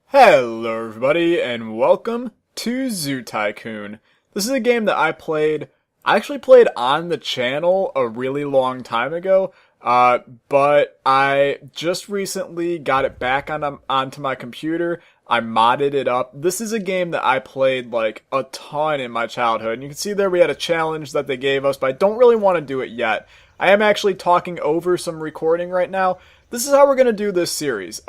Hello everybody and welcome to Zoo Tycoon. This is a game that I actually played on the channel a really long time ago, but I just recently got it back onto my computer. I modded it up. This is a game that I played like a ton in my childhood, and you can see there we had a challenge that they gave us, but I don't really want to do it yet. I am actually talking over some recording right now. This is how we're going to do this series.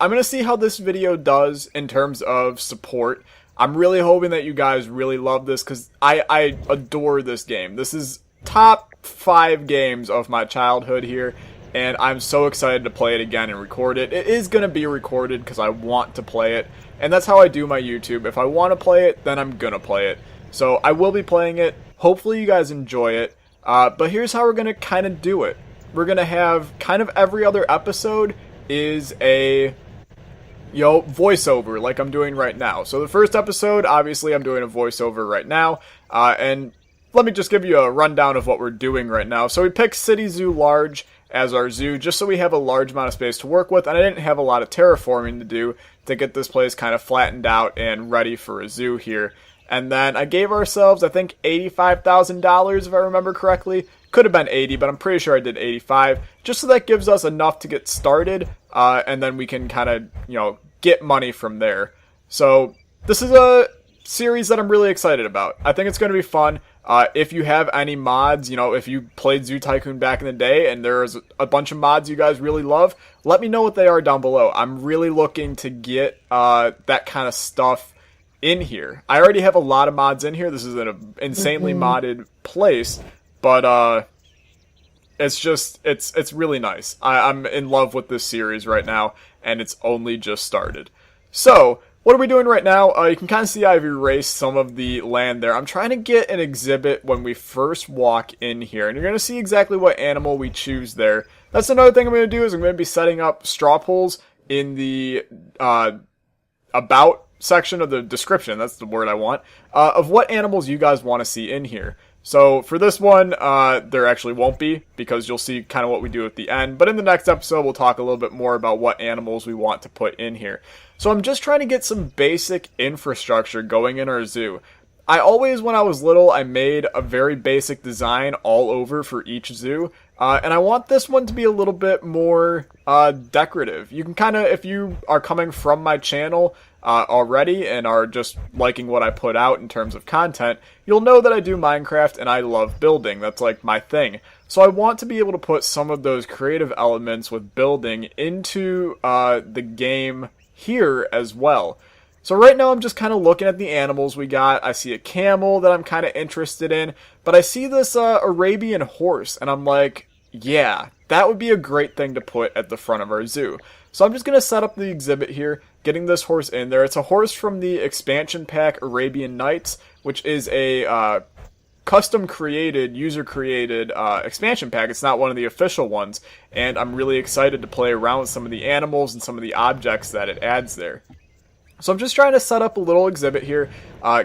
I'm going to see how this video does in terms of support. I'm really hoping that you guys really love this because I adore this game. This is top 5 games of my childhood here, and I'm so excited to play it again and record it. It is going to be recorded because I want to play it, and that's how I do my YouTube. If I want to play it, then I'm going to play it. So I will be playing it. Hopefully you guys enjoy it, but here's how we're going to kind of do it. We're going to have kind of every other episode is a voiceover like I'm doing right now. So the first episode, obviously I'm doing a voiceover right now, and let me just give you a rundown of what we're doing right now. So we picked City Zoo Large as our zoo, just so we have a large amount of space to work with, and I didn't have a lot of terraforming to do to get this place kind of flattened out and ready for a zoo here. And then I gave ourselves, I think, $85,000 if I remember correctly. Could have been 80, but I'm pretty sure I did 85, just so that gives us enough to get started, and then we can kind of, get money from there. So this is a series that I'm really excited about. I think it's going to be fun. If you have any mods, if you played Zoo Tycoon back in the day and there's a bunch of mods you guys really love, let me know what they are down below. I'm really looking to get that kind of stuff in here. I already have a lot of mods in here. This is an insanely modded place, but it's really nice. I'm in love with this series right now, and it's only just started. So what are we doing right now? You can kind of see I've erased some of the land there. I'm trying to get an exhibit when we first walk in here, and you're going to see exactly what animal we choose there. That's another thing I'm going to do is I'm going to be setting up straw polls in the about section of the description, that's the word I want, of what animals you guys want to see in here. So for this one, there actually won't be, because you'll see kind of what we do at the end. But in the next episode, we'll talk a little bit more about what animals we want to put in here. So I'm just trying to get some basic infrastructure going in our zoo. I always, when I was little, I made a very basic design all over for each zoo. And I want this one to be a little bit more decorative. You can kind of, if you are coming from my channel already and are just liking what I put out in terms of content, you'll know that I do Minecraft and I love building. That's like my thing. So I want to be able to put some of those creative elements with building into the game here as well. So right now I'm just kind of looking at the animals we got. I see a camel that I'm kind of interested in, but I see this Arabian horse, and I'm like, yeah, that would be a great thing to put at the front of our zoo. So I'm just going to set up the exhibit here, getting this horse in there. It's a horse from the expansion pack Arabian Nights, which is a custom-created, user-created expansion pack. It's not one of the official ones, and I'm really excited to play around with some of the animals and some of the objects that it adds there. So I'm just trying to set up a little exhibit here,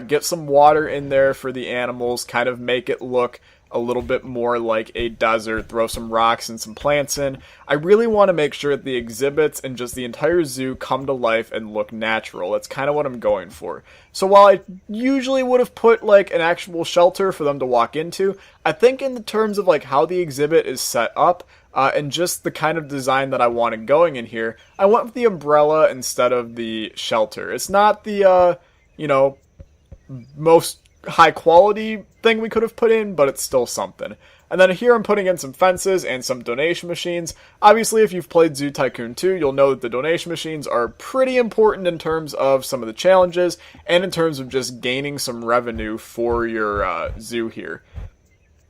get some water in there for the animals, kind of make it look a little bit more like a desert, throw some rocks and some plants in. I really want to make sure that the exhibits and just the entire zoo come to life and look natural. That's kind of what I'm going for. So while I usually would have put like an actual shelter for them to walk into, I think in the terms of like how the exhibit is set up, and just the kind of design that I wanted going in here, I went with the umbrella instead of the shelter. It's not the, most high quality thing we could have put in, but it's still something. And then here I'm putting in some fences and some donation machines. Obviously, if you've played Zoo Tycoon 2, you'll know that the donation machines are pretty important in terms of some of the challenges and in terms of just gaining some revenue for your zoo here.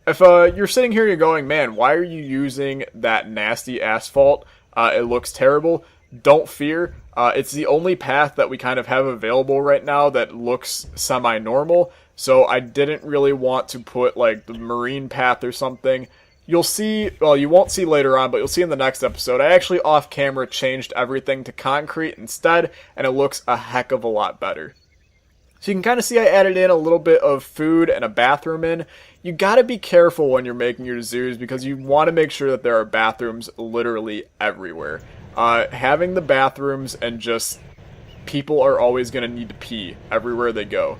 If you're sitting here and you're going, man, why are you using that nasty asphalt? It looks terrible. Don't fear. It's the only path that we kind of have available right now that looks semi-normal. So I didn't really want to put like the marine path or something. You'll see, well, you won't see later on, but you'll see in the next episode. I actually off camera changed everything to concrete instead, and it looks a heck of a lot better. So you can kind of see I added in a little bit of food and a bathroom in. You gotta be careful when you're making your zoos because you want to make sure that there are bathrooms literally everywhere. Having the bathrooms and just people are always going to need to pee everywhere they go.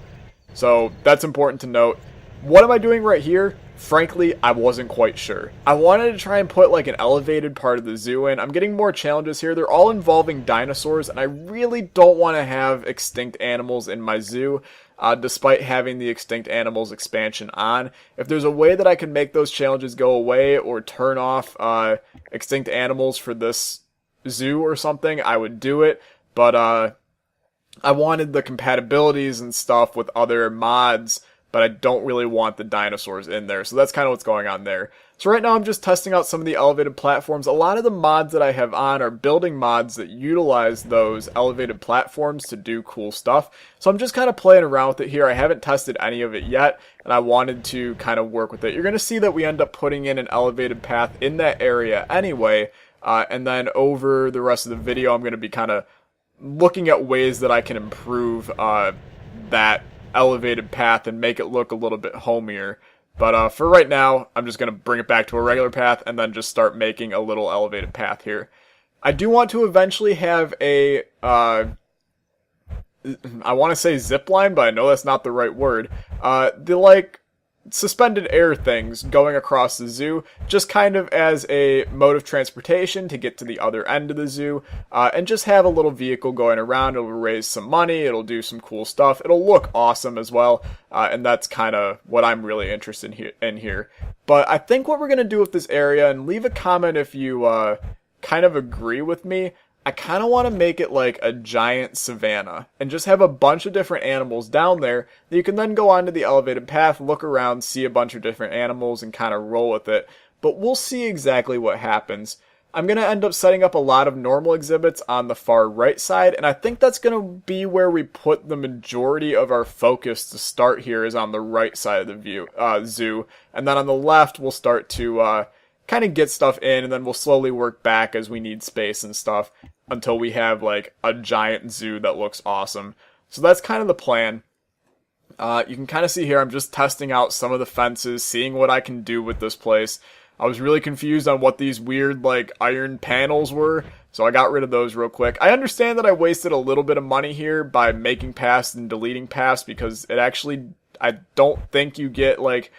So that's important to note. What am I doing right here? Frankly, I wasn't quite sure. I wanted to try and put like an elevated part of the zoo in. I'm getting more challenges here. They're all involving dinosaurs, and I really don't want to have extinct animals in my zoo, despite having the extinct animals expansion on. If there's a way that I can make those challenges go away or turn off extinct animals for this zoo or something, I would do it. But I wanted the compatibilities and stuff with other mods, but I don't really want the dinosaurs in there. So that's kind of what's going on there. So right now I'm just testing out some of the elevated platforms. A lot of the mods that I have on are building mods that utilize those elevated platforms to do cool stuff. So I'm just kind of playing around with it here. I haven't tested any of it yet, and I wanted to kind of work with it. You're going to see that we end up putting in an elevated path in that area anyway, and then over the rest of the video I'm going to be kind of looking at ways that I can improve that elevated path and make it look a little bit homier. But for right now, I'm just going to bring it back to a regular path and then just start making a little elevated path here. I do want to eventually have a, I want to say zip line, but I know that's not the right word. The like suspended air things going across the zoo, just kind of as a mode of transportation to get to the other end of the zoo, and just have a little vehicle going around. It'll raise some money, it'll do some cool stuff, it'll look awesome as well, and that's kind of what I'm really interested in here. But I think what we're going to do with this area, and leave a comment if you kind of agree with me, I kind of want to make it like a giant savanna and just have a bunch of different animals down there that you can then go onto the elevated path, look around, see a bunch of different animals, and kind of roll with it. But we'll see exactly what happens. I'm going to end up setting up a lot of normal exhibits on the far right side, and I think that's going to be where we put the majority of our focus to start here, is on the right side of the zoo. And then on the left, we'll start to kind of get stuff in, and then we'll slowly work back as we need space and stuff, until we have like a giant zoo that looks awesome. So that's kind of the plan. You can kind of see here I'm just testing out some of the fences, seeing what I can do with this place. I was really confused on what these weird like iron panels were, so I got rid of those real quick. I understand that I wasted a little bit of money here by making paths and deleting paths, because it actually, I don't think you get like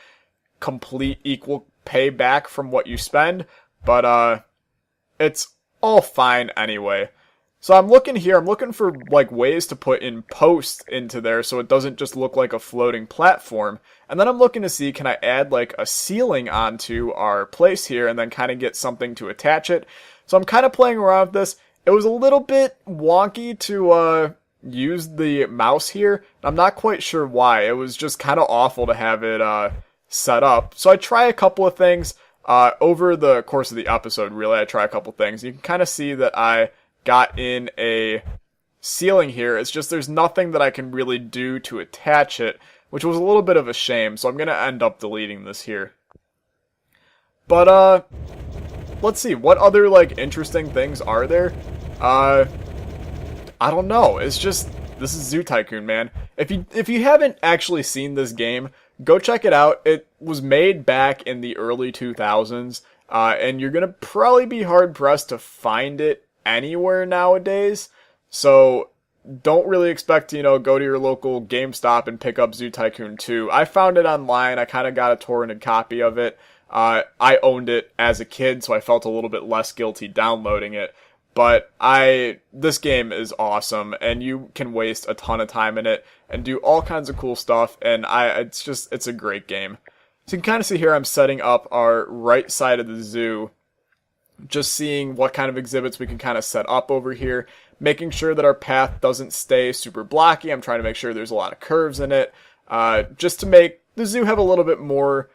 complete equal payback from what you spend, but it's all fine anyway. So I'm looking here, I'm looking for like ways to put in posts into there so it doesn't just look like a floating platform. And then I'm looking to see, can I add like a ceiling onto our place here and then kind of get something to attach it. So I'm kind of playing around with this. It was a little bit wonky to use the mouse here. I'm not quite sure why. It was just kind of awful to have it set up. So I try a couple of things. Over the course of the episode, really, I try a couple things. You can kind of see that I got in a ceiling here. It's just there's nothing that I can really do to attach it, which was a little bit of a shame, so I'm going to end up deleting this here. But, let's see, what other, like, interesting things are there? I don't know. It's just, this is Zoo Tycoon, man. If you haven't actually seen this game, go check it out. It was made back in the early 2000s, and you're going to probably be hard-pressed to find it anywhere nowadays. So don't really expect to, go to your local GameStop and pick up Zoo Tycoon 2. I found it online. I kind of got a torrented copy of it. I owned it as a kid, so I felt a little bit less guilty downloading it. But this game is awesome, and you can waste a ton of time in it and do all kinds of cool stuff, and it's a great game. So you can kind of see here I'm setting up our right side of the zoo, just seeing what kind of exhibits we can kind of set up over here, making sure that our path doesn't stay super blocky. I'm trying to make sure there's a lot of curves in it, just to make the zoo have a little bit more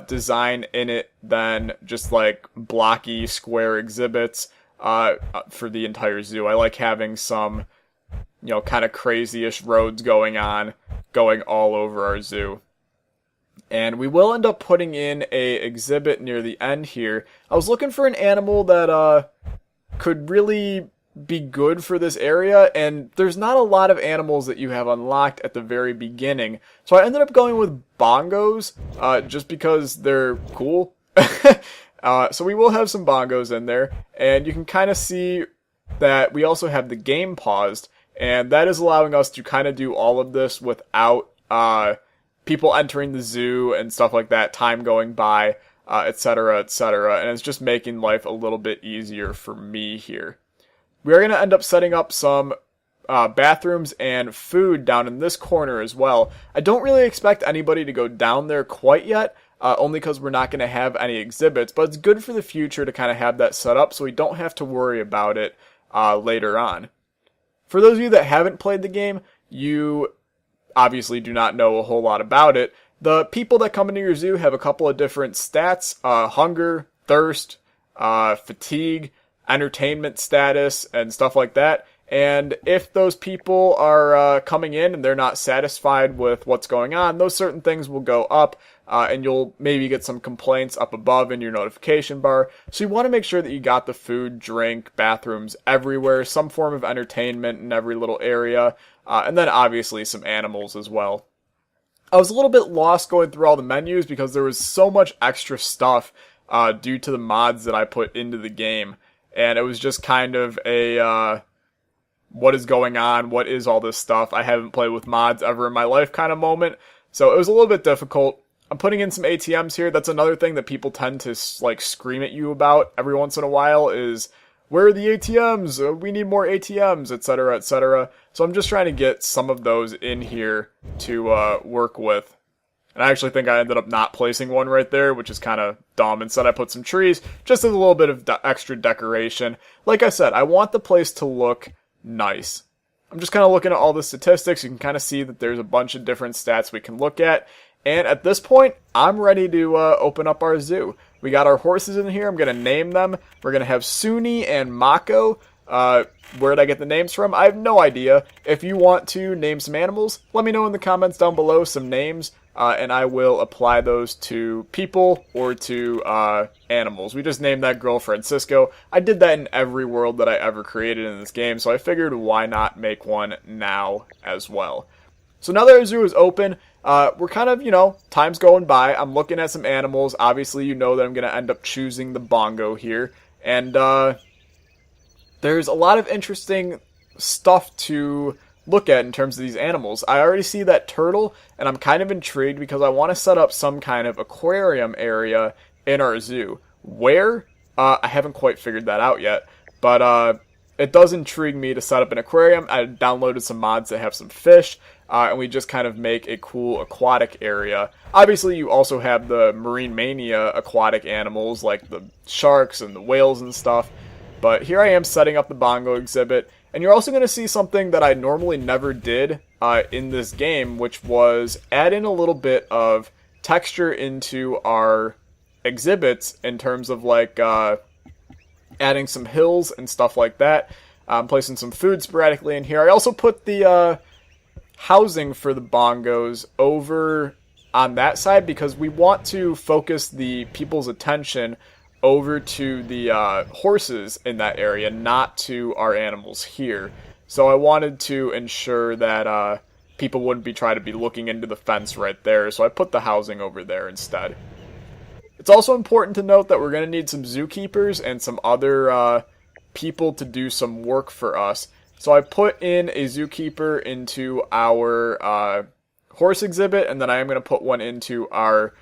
design in it than just like blocky square exhibits. For the entire zoo. I like having some, kind of crazy-ish roads going all over our zoo. And we will end up putting in a exhibit near the end here. I was looking for an animal that, could really be good for this area, and there's not a lot of animals that you have unlocked at the very beginning. So I ended up going with bongos, just because they're cool. So we will have some bongos in there, and you can kind of see that we also have the game paused, And that is allowing us to kind of do all of this without people entering the zoo and stuff like that, time going by, etc., etc. And it's just making life a little bit easier for me here. We are going to end up setting up some bathrooms and food down in this corner as well. I don't really expect anybody to go down there quite yet, only because we're not going to have any exhibits, but it's good for the future to kind of have that set up so we don't have to worry about it later on. For those of you that haven't played the game, you obviously do not know a whole lot about it. The people that come into your zoo have a couple of different stats, hunger, thirst, fatigue, entertainment status, and stuff like that. And if those people are coming in and they're not satisfied with what's going on, those certain things will go up, and you'll maybe get some complaints up above in your notification bar. So you want to make sure that you got the food, drink, bathrooms everywhere, some form of entertainment in every little area, and then obviously some animals as well. I was a little bit lost going through all the menus because there was so much extra stuff due to the mods that I put into the game, and it was just kind of a what is going on, what is all this stuff, I haven't played with mods ever in my life kind of moment, so it was a little bit difficult. I'm putting in some ATMs here. That's another thing that people tend to like scream at you about every once in a while is, where are the ATMs? We need more ATMs, etc., etc. So I'm just trying to get some of those in here to work with. And I actually think I ended up not placing one right there, which is kind of dumb. Instead, I put some trees, just as a little bit of extra decoration. Like I said, I want the place to look nice. I'm just kind of looking at all the statistics. You can kind of see that there's a bunch of different stats we can look at. And at this point, I'm ready to open up our zoo. We got our horses in here. I'm going to name them. We're going to have Suni and Mako. Where did I get the names from? I have no idea. If you want to name some animals, let me know in the comments down below some names, and I will apply those to people or to animals. We just named that girl Francisco. I did that in every world that I ever created in this game, so I figured why not make one now as well. So now that our zoo is open, we're kind of, time's going by. I'm looking at some animals. Obviously, you know that I'm going to end up choosing the bongo here. And there's a lot of interesting stuff to look at in terms of these animals. I already see that turtle, and I'm kind of intrigued because I want to set up some kind of aquarium area in our zoo. Where? I haven't quite figured that out yet. But it does intrigue me to set up an aquarium. I downloaded some mods that have some fish. And we just kind of make a cool aquatic area. Obviously, you also have the Marine Mania aquatic animals, like the sharks and the whales and stuff. But here I am setting up the bongo exhibit. And you're also going to see something that I normally never did in this game, which was add in a little bit of texture into our exhibits in terms of like adding some hills and stuff like that. Placing some food sporadically in here. I also put the housing for the bongos over on that side because we want to focus the people's attention over to the horses in that area, not to our animals here. So I wanted to ensure that people wouldn't be trying to be looking into the fence right there, so I put the housing over there instead. It's also important to note that we're going to need some zookeepers and some other people to do some work for us. So I put in a zookeeper into our horse exhibit, and then I am going to put one into our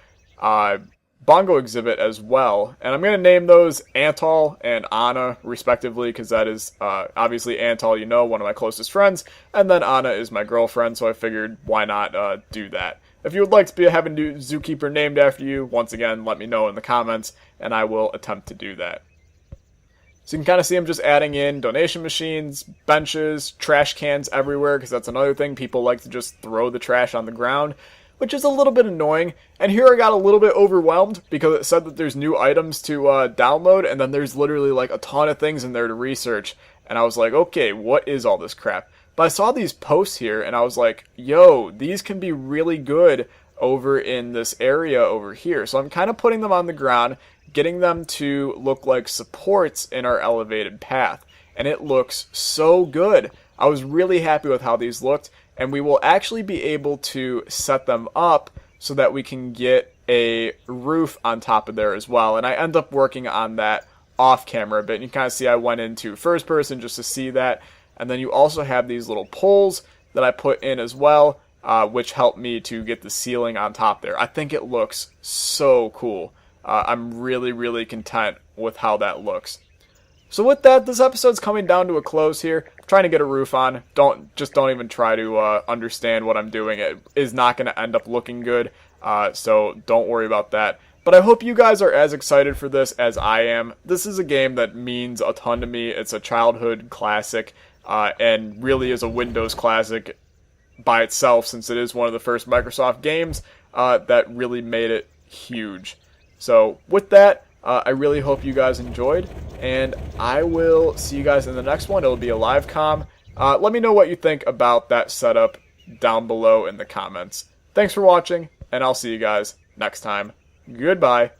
bongo exhibit as well. And I'm going to name those Antal and Anna, respectively, because that is obviously Antal, one of my closest friends, and then Anna is my girlfriend, so I figured why not do that. If you would like to have a new zookeeper named after you, once again, let me know in the comments, and I will attempt to do that. So you can kind of see I'm just adding in donation machines, benches, trash cans everywhere, because that's another thing. People like to just throw the trash on the ground, which is a little bit annoying. And here I got a little bit overwhelmed because it said that there's new items to download, and then there's literally like a ton of things in there to research. And I was like, okay, what is all this crap? But I saw these posts here, and I was like, yo, these can be really good over in this area over here. So I'm kind of putting them on the ground, getting them to look like supports in our elevated path. And it looks so good. I was really happy with how these looked, and we will actually be able to set them up so that we can get a roof on top of there as well. And I end up working on that off camera a bit. And you can kind of see I went into first person just to see that. And then you also have these little poles that I put in as well, which help me to get the ceiling on top there. I think it looks so cool. I'm really, really content with how that looks. So with that, this episode's coming down to a close here. I'm trying to get a roof on. Don't even try to understand what I'm doing. It is not going to end up looking good, so don't worry about that. But I hope you guys are as excited for this as I am. This is a game that means a ton to me. It's a childhood classic, and really is a Windows classic by itself, since it is one of the first Microsoft games that really made it huge. So with that, I really hope you guys enjoyed, and I will see you guys in the next one. It'll be a live comm. Let me know what you think about that setup down below in the comments. Thanks for watching, and I'll see you guys next time. Goodbye.